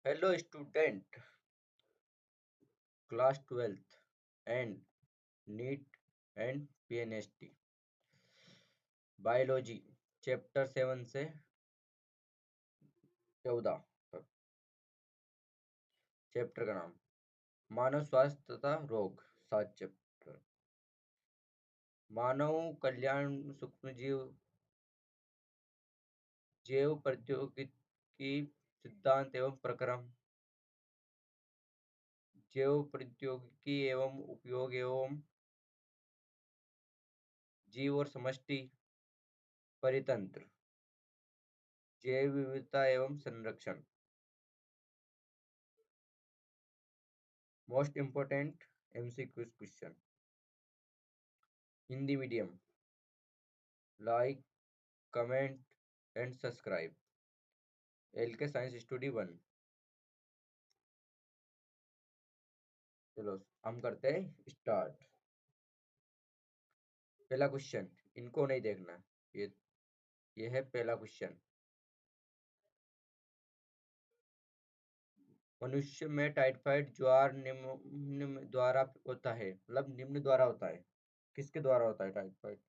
Hello student, class 12th and NEET and PNST biology chapter 7 से 14 तक। Chapter का नाम मानव स्वास्थ्य तथा रोग। 7 चैप्टर। मानव कल्याण, सूक्ष्म जीव, जैव प्रौद्योगिकी सिद्धांत एवं प्रक्रम, जैव प्रौद्योगिकी एवं उपयोग एवं जीव और समष्टि परितंत्र, जैव विविधता एवं संरक्षण। Most important MCQ question. Hindi medium, like, comment and subscribe. LK science studio 1। चलो हम करते हैं स्टार्ट। पहला क्वेश्चन, इनको नहीं देखना, ये है पहला क्वेश्चन। मनुष्य में टाइफाइड ज्वर निम्न द्वारा होता है, मतलब निम्न द्वारा होता है। किसके द्वारा होता है टाइफाइड?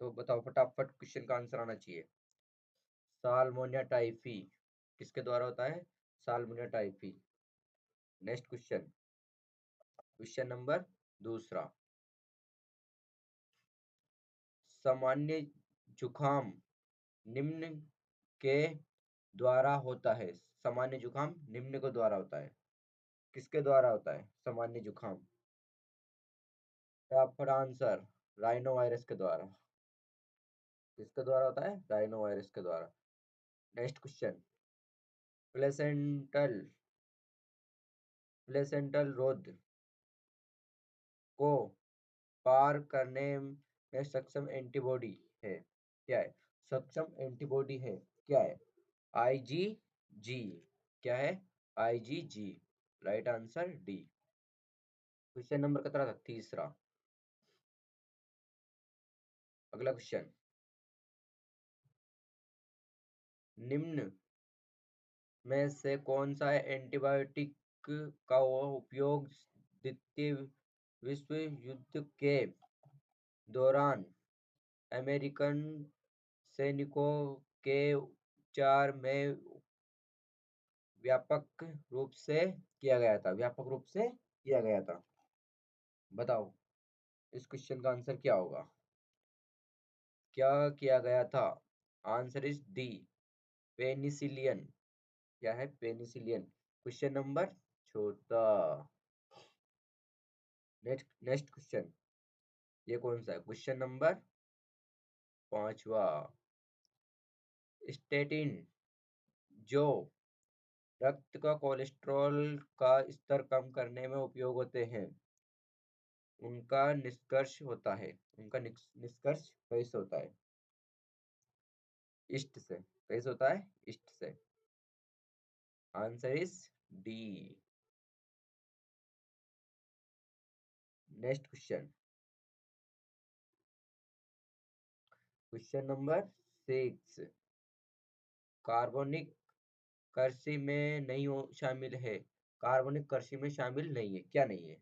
तो बताओ फटाफट, क्वेश्चन का आंसर आना चाहिए। साल्मोनिया टाइफी किसके द्वारा होता है? Salmonella typhi. Next question, question number दूसरा। सामान्य जुखाम निम्न के द्वारा होता है। सामान्य जुखाम निम्न के द्वारा होता है। किसके द्वारा होता है सामान्य जुखाम? प्रॉपर आंसर, राइनो वायरस के द्वारा। किसके द्वारा होता है? राइनो वायरस के द्वारा। नेक्स्ट क्वेश्चन, प्लेसेंटल प्लेसेंटल रोध को पार करने में सक्षम एंटीबॉडी है, क्या है? सक्षम एंटीबॉडी है, क्या है? IgG। क्या है? IgG। Right answer D. Question number कितना था? तीसरा। अगला क्वेश्चन, निम्न में से कौन सा एंटीबायोटिक का उपयोग द्वितीय विश्व युद्ध के दौरान अमेरिकन सैनिकों के उपचार में व्यापक रूप से किया गया था? व्यापक रूप से किया गया था। बताओ इस क्वेश्चन का आंसर क्या होगा? क्या किया गया था? Answer is D, penicillin. क्या है? पेनिसिलियन। क्वेश्चन नंबर चौथा। नेक्स्ट क्वेश्चन, ये कौन सा है? क्वेश्चन नंबर पांचवा। स्टेटिन जो रक्त का कोलेस्ट्रॉल का स्तर कम करने में उपयोग होते हैं, उनका निष्कर्ष होता है, उनका निष्कर्ष कैसे होता है? ईस्ट से। कैसे होता है? ईस्ट से। Answer is D. Next question, question number 6। कार्बनिक कृषि में नहीं शामिल है। कार्बनिक कृषि में शामिल नहीं है, क्या नहीं है?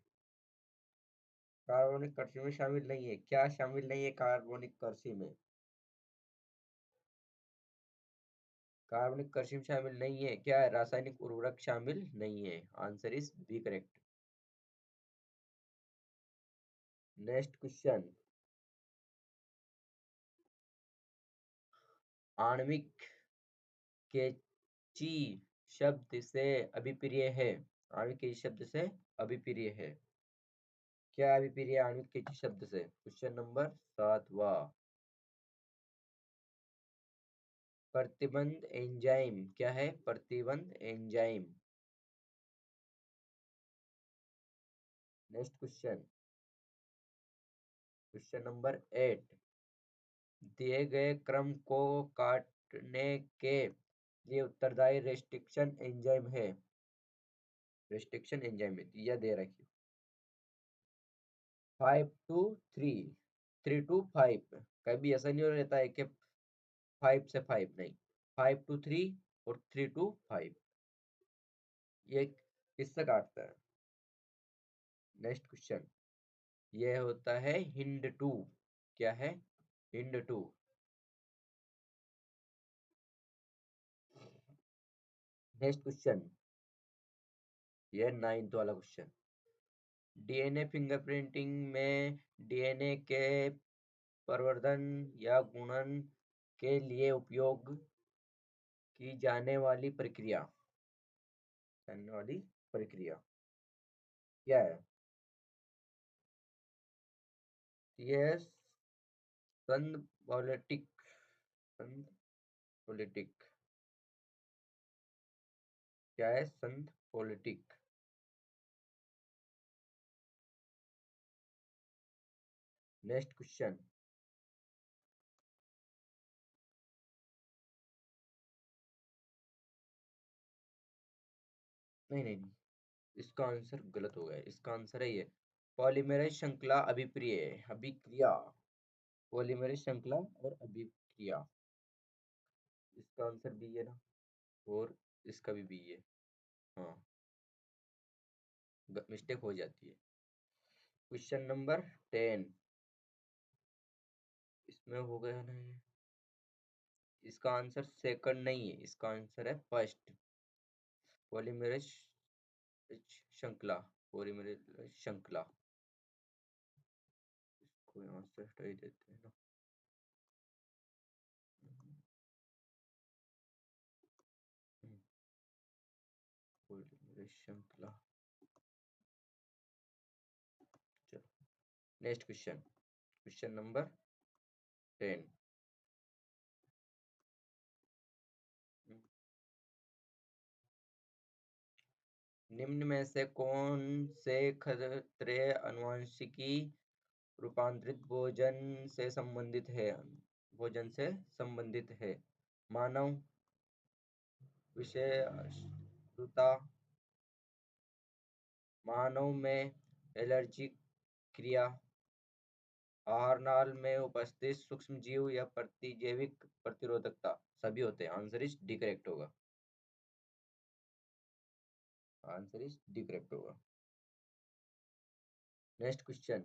कार्बनिक कृषि में शामिल नहीं है, क्या शामिल नहीं है कार्बनिक कृषि में? कार्बनिक कृषि में शामिल नहीं है, क्या है? रासायनिक उर्वरक शामिल नहीं है। Answer is B correct. Next question, आणविक कैंची शब्द से अभिप्राय है। आणविक कैंची शब्द से अभिप्राय है, क्या अभिप्राय आणविक कैंची शब्द से? क्वेश्चन नंबर 7वां। प्रतिबंध एंजाइम, क्या है? प्रतिबंध enzyme. Next question, question number 8। दिए गए क्रम को काटने के लिए उत्तरदायी रेस्ट्रिक्शन एंजाइम है। रेस्ट्रिक्शन एंजाइम है, यह दे रखी 5 to 3, 3 to 5। कभी ऐसा नहीं रहता है कि 5 से 5 नहीं, 5 to 3 और 3 to 5। ये किससे काटता है? नेक्स्ट क्वेश्चन, ये होता है हिंड टू। क्या है? Hind to. नेक्स्ट क्वेश्चन, ये 9th वाला क्वेश्चन। डीएनए फिंगरप्रिंटिंग में डीएनए के प्रवर्धन या गुणन के लिए उपयोग की जाने वाली प्रक्रिया क्या है? ये संद पॉलिटिक संद पॉलिटिक क्या है? संद पॉलिटिक। नेक्स्ट क्वेश्चन, नहीं नहीं नहीं, इसका आंसर गलत हो गया। इसका आंसर है ये, पॉलीमरेज श्रृंखला अभिक्रिया। पॉलीमरेज श्रृंखला और अभिक्रिया। इसका आंसर बी है ना, और इसका भी बी है। हाँ, मिस्टेक हो जाती है। क्वेश्चन नंबर 10, इसमें हो गया ना ये। इसका आंसर सेकंड नहीं है, इसका आंसर है फर्स्ट। पॉलीमरेज श्रृंखला। पॉलीमरेज श्रृंखला। इसको यहाँ से हटा ही देते हैं ना। पॉलीमरेज श्रृंखला। चलो, नेक्स्ट क्वेश्चन, क्वेश्चन नंबर 10। निम्न में से कौन से खतरे आनुवंशिकी रूपांतरित भोजन से संबंधित है? मानव विषाक्तता, मानव में एलर्जी क्रिया, आहार नाल में उपस्थित सूक्ष्म जीव या प्रतिजैविक प्रतिरोधकता। सभी होते हैं। आंसर इज डी करेक्ट होगा। आंसर इज डी करेक्ट होगा। Next question,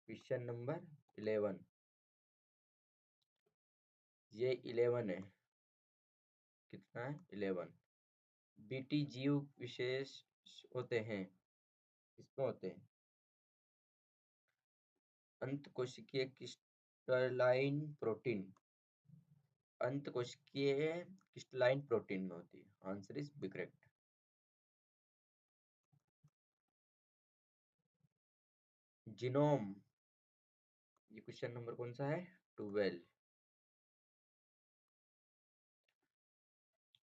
question number 11। ये 11 है। कितना है? 11। बीटी जीव विशेष होते हैं। किसमें होते हैं? अंतकोशिकीय क्रिस्टलाइन प्रोटीन। अंतकोशिकीय क्रिस्टलाइन प्रोटीन में होती है। Answer is B correct. Genome, ये क्वेश्चन नंबर कौन सा है? 12।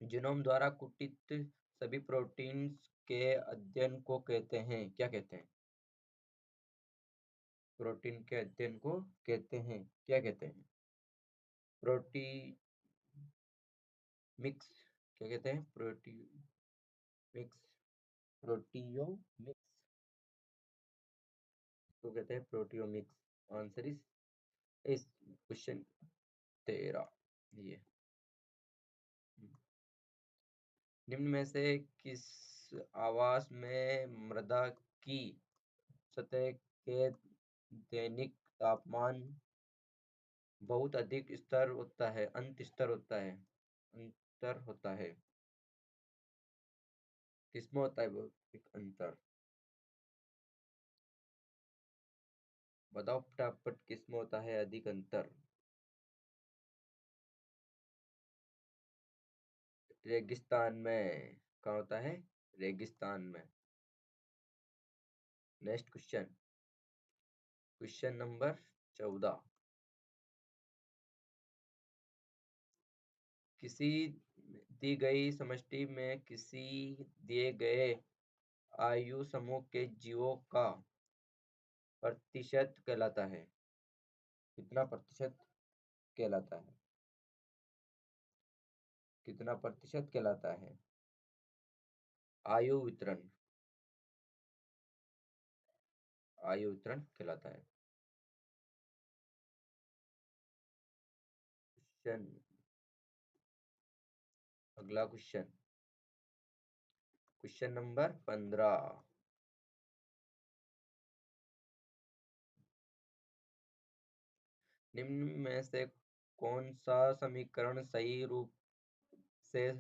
जीनोम द्वारा कुटित सभी प्रोटीन्स के अध्ययन को कहते हैं, क्या कहते हैं? प्रोटीन के अध्ययन को कहते हैं, क्या कहते हैं? प्रोटीमिक्स। क्या कहते हैं? प्रोटीमिक्स, प्रोटियोमिक्स को कहते हैं प्रोटियोमिक्स। आंसर इस क्वेश्चन 13 ये। निम्न में से किस आवास में मृदा की सतह के दैनिक तापमान बहुत अधिक स्तर होता है, अंतर होता है? किसमें होता है बहुत अधिक अंतर? बताओ फटाफट, किसमें होता है अधिक अंतर? रेगिस्तान में। कहाँ होता है? रेगिस्तान में। Next question, question number 14। किसी दी गई समष्टि में किसी दिए गए आयु समूह के जीवों का प्रतिशत कहलाता है? कितना प्रतिशत कहलाता है? कितना प्रतिशत कहलाता है? आयु वितरण। आयु वितरण कहलाता है। क्वेश्चन, अगला क्वेश्चन, क्वेश्चन नंबर 15। निम्न में से कौन सा समीकरण सही रूप से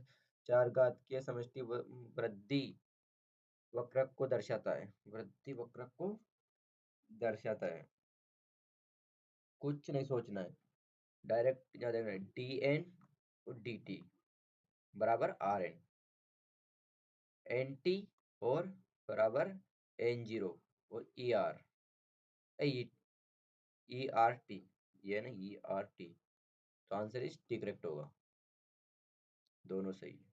चारघातीय समष्टि वृद्धि वक्रक को दर्शाता है? वृद्धि वक्रक को दर्शाता है। कुछ नहीं सोचना है, डायरेक्ट याद रखना है। डी एन और डी टी बराबर आर एन, एन टी और बराबर एन जीरो और E R, E R T, ये ना ई आर टी। तो आंसर इज टी करेक्ट होगा, दोनों सही है।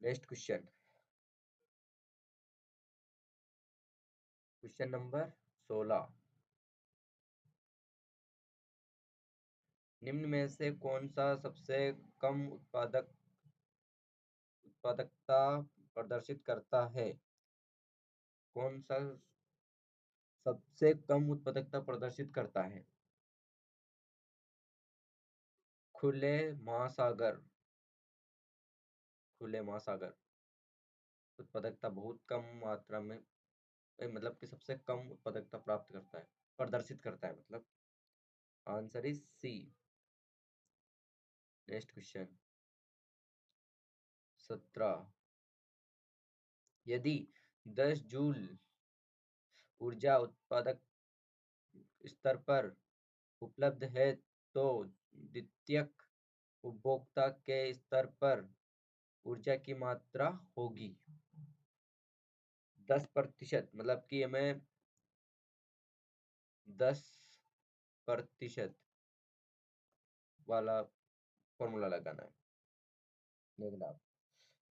Next question, question number 16। निम्न में से कौन सा सबसे कम उत्पादकता प्रदर्शित करता है? कौन सा सबसे कम उत्पादकता प्रदर्शित करता है? खुले महासागर, खुले महासागर उत्पादकता बहुत कम मात्रा में, मतलब कि सबसे कम उत्पादकता प्राप्त करता है, प्रदर्शित करता है मतलब। Answer is C. Next question 17। यदि 10 जूल ऊर्जा उत्पादक स्तर पर उपलब्ध है तो द्वितीयक उपभोक्ता के स्तर पर ऊर्जा की मात्रा होगी। 10% मतलब कि हमें 10% वाला फॉर्मूला लगाना है। देखना आप,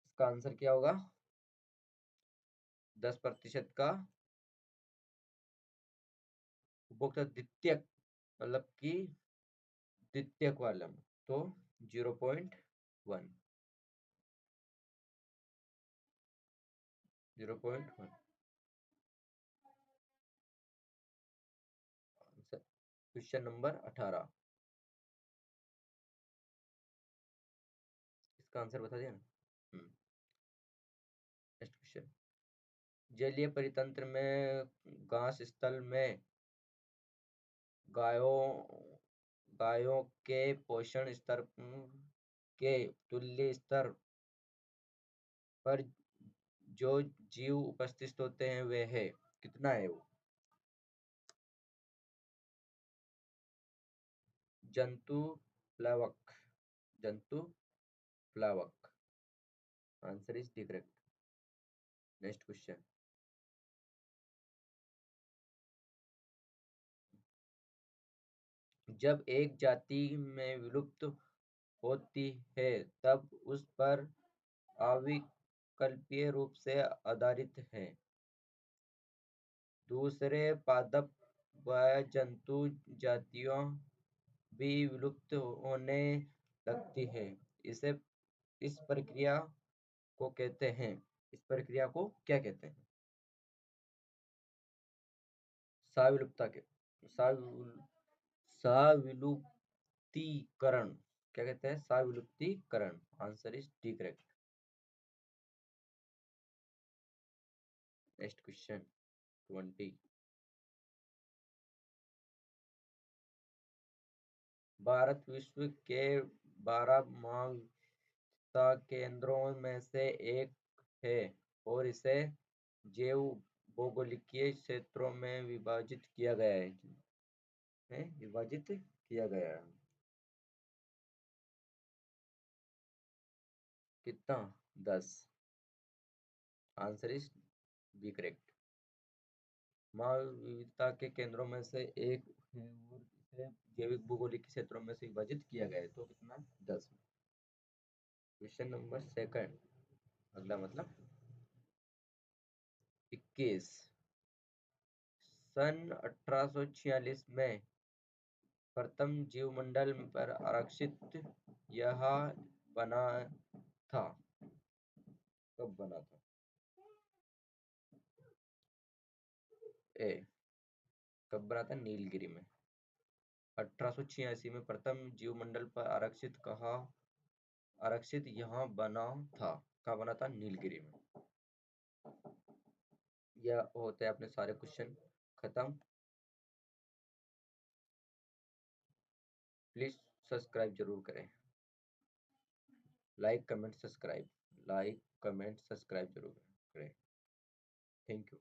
इसका आंसर क्या होगा? 10% का उपभोक्ता द्वितीयक मतलब कि द्वितीयक वाला में तो 0.1, 0.1। Question number 18। इसका आंसर बता दिया ना। नेक्स्ट क्वेश्चन, जलीय परितंत्र में घास स्थल में गायों गायों के पोषण स्तर के तुल्य स्तर पर जो जीव उपस्थित होते हैं वे है कितना है वो? जंतु प्लावक, जंतु प्लावक। Answer is correct. Next question, जब एक जाति में विलुप्त होती है तब उस पर अविकल्पीय रूप से आधारित है। दूसरे पादप व जंतु जातियां भी विलुप्त होने लगती है। इसे इस प्रक्रिया को कहते हैं, इस प्रक्रिया को क्या कहते हैं? साविलुप्ता के साविल साविलुप्तीकरण, क्या कहते हैं? साविलुप्तीकरण। Answer is D correct. Next question 20। भारत विश्व के 12 महाविद्या केंद्रों में से एक है और इसे जैव भौगोलिकीय क्षेत्रों में विभाजित किया गया है, विभाजित किया गया है। कितना? 10। Answer is B correct. महाविविधता के केंद्रों में से एक है और इसे जैविक भौगोलिक क्षेत्रों में से विभाजित किया गया है, तो कितना? 10। क्वेश्चन नंबर सेकंड, अगला मतलब 21। सन 1846 में प्रथम जीवमंडल पर आरक्षित यह बना था। कब बना था? ए, कब बना था? नीलगिरी में। 1886 में प्रथम जीवमंडल पर आरक्षित कहा आरक्षित यहाँ बना था। कहाँ बना था? नीलगिरी में। यह होते हैं अपने सारे क्वेश्चन खत्म। प्लीज सब्सक्राइब जरूर करें। लाइक कमेंट सब्सक्राइब जरूर करें। Thank you.